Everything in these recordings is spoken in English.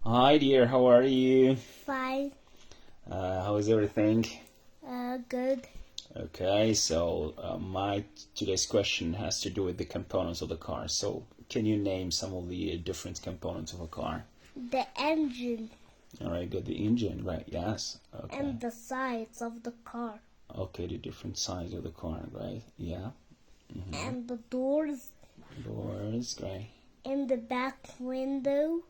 Hi dear, how are you? Fine. How is everything? Good. Okay, so my today's question has to do with the components of the car. So can you name some of the different components of a car? The engine All right, good. The engine, right? Yes. Okay. and the sides of the car Okay, the different sides of the car, right? Yeah. and the doors Doors, great. and the back window,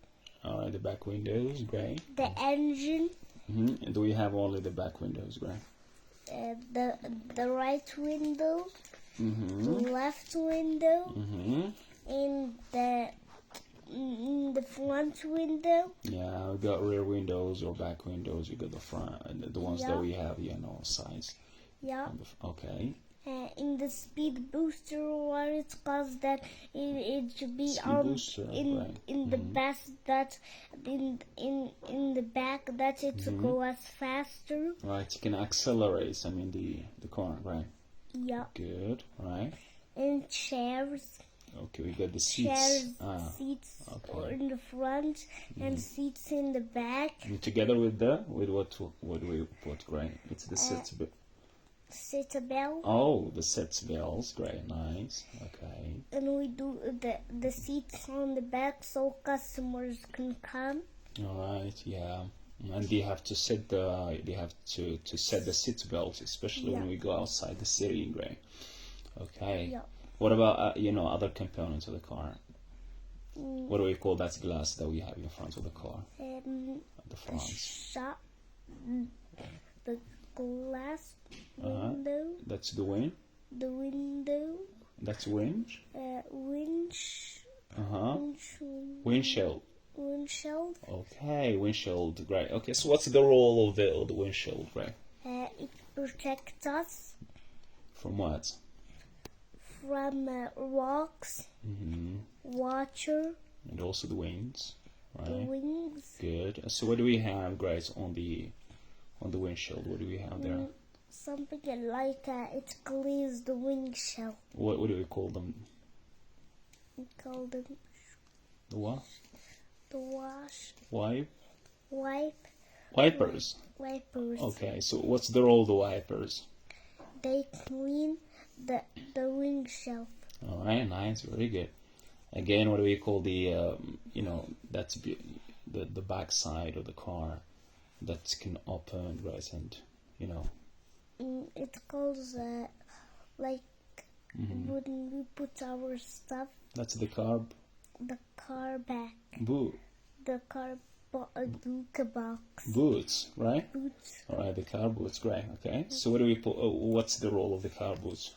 All right, the back windows, great. the engine, And do we have only the back windows, great? the right window, the left window, and the front window. Yeah, we got rear windows or back windows. We got the front, the ones that Yeah. we have, on sides. Yeah. Okay. In the speed booster, what it's called, that it should be Speed booster, right. in the best that in the back that it go as faster. Right, you can accelerate. I mean the car, right? Yeah. Good, right? And chairs. Okay, we got the seats. Chairs, seats okay. in the front and seats in the back. And together with what we put, right? It's the seats. Sit a belt. Oh, the seats bells, great, nice. Okay. And we do the seats on the back so customers can come. All right, yeah. And they have to set to set the seat belts, especially when we go outside the city, right? Okay. Yeah. What about other components of the car? What do we call that glass that we have in front of the car? The front. Shop. The glass window. That's the wind. The window. That's winch. Winch. Windshield. Windshield. Okay, windshield. Great. Okay, so what's the role of the windshield, right? It protects us From what? from rocks, water, And also the wings, the right? wings. Good. So what do we have, guys, on the windshield? What do we have there? Something like it cleans the windshield. What do we call them? We call them The what? the wash. Wipers. Wipers. Okay, so what's the role of the wipers? They clean the windshield. All right, nice, very good. Again, what do we call the that's the back side of the car that can open, right? And It calls like when we put our stuff. that's the car The car back. boot. The car box. Boots, right? Boots. All right, the car boots, great. Okay, so what do we put? What's the role of the car boots?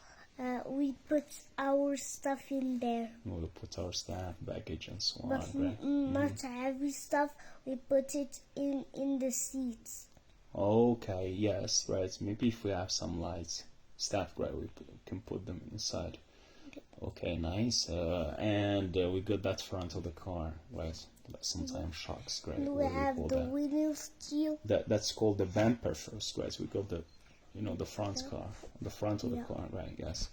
We put our stuff in there. We'll put our stuff, baggage, and so on, But right? not heavy stuff. We put it in the seats. Okay, yes, right. Maybe if we have some lights, stuff, right, we can put them inside. Okay, nice. And we got that front of the car, right? Sometimes shocks, right? We What do we have call the that? wheel steel. That's called the bumper first, right? We got the the front car, the front of the car, right? Yes.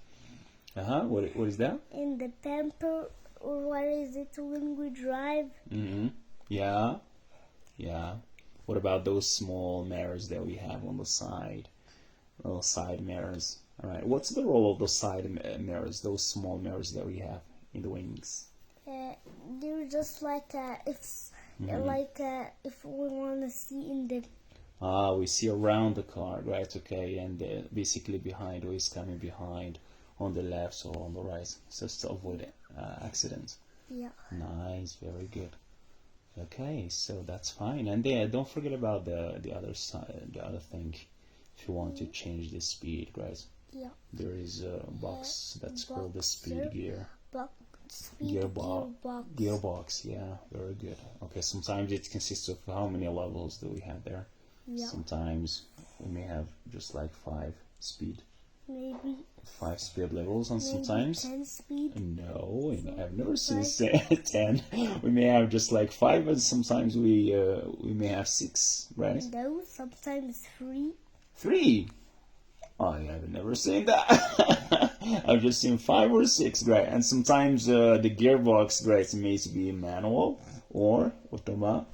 What is that? And the bumper, or what is it when we drive? Yeah. What about those small mirrors that we have on the side? Little side mirrors. All right. What's the role of those side mirrors? Those small mirrors that we have in the wings? They're just like if we want to see in the. We see around the car, right? Okay, and basically behind, who is coming behind, on the left or on the right, just to avoid accidents. Yeah. Nice, very good. Okay, so that's fine. And then don't forget about the other side, the other thing. If you want to change the speed, right? Yeah. There is a box that's called the speed gear. Gearbox. Gearbox, yeah, very good. Okay, sometimes it consists of how many levels do we have there? Yeah. Sometimes we may have just like 5 speed. Maybe 5 speed levels, and sometimes 10 speed. no, I've never seen 10. We may have just like 5, and sometimes we may have 6, right? No, sometimes 3. 3. I have never seen that. I've just seen 5 or 6, right? And sometimes the gearbox, right, may be manual or automatic.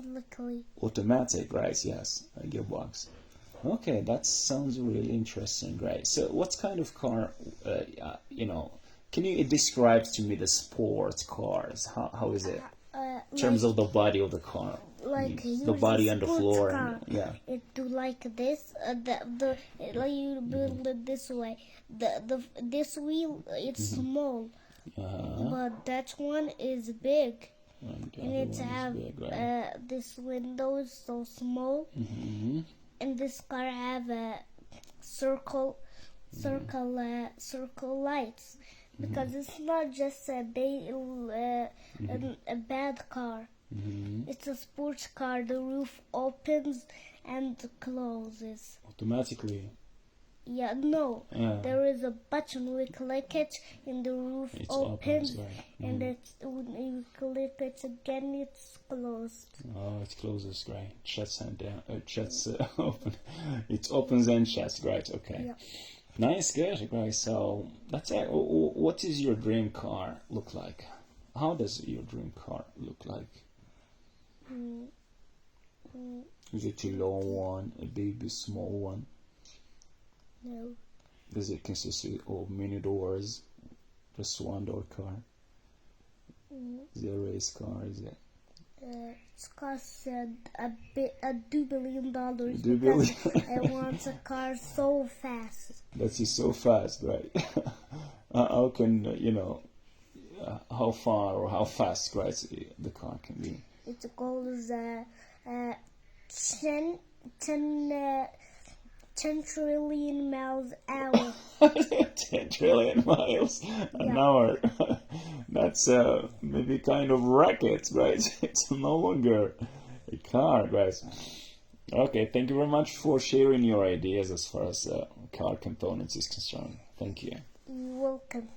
Luckily. Automatic, right? Yes, a gearbox. Okay, that sounds really interesting. Great. So, what kind of car? Can you describe to me the sport cars? How is it in terms of the body of the car? Like The body on the floor, car. and yeah. It do like this. Like you build it this way. This wheel it's small, but that one is big, and it have Big, right? this window is so small, and this car have a circle lights, because it's not just a bad car. It's a sports car. The roof opens and closes Automatically. Yeah, no. Yeah. There is a button. We click it and the roof opens, right? and when you click it again, it's closed. Oh, it closes, right? Shuts and down. It shuts open. It opens and shuts, right? Okay. Yeah. Nice, good, right? So that's it. What is your dream car look like? How does your dream car look like? Is it a long one, a big, small one? No. Does it consist of many doors? Just one door car? Is it a race car? Is it? It's cost $2 billion. $2 billion. I want a car so fast. That is so fast, right? How can how far or how fast, right, the car can be? It goes 10 trillion miles an hour. 10 trillion miles an hour. That's maybe kind of rocket, right? It's no longer a car, guys. Okay, thank you very much for sharing your ideas as far as car components is concerned. Thank you. You're welcome.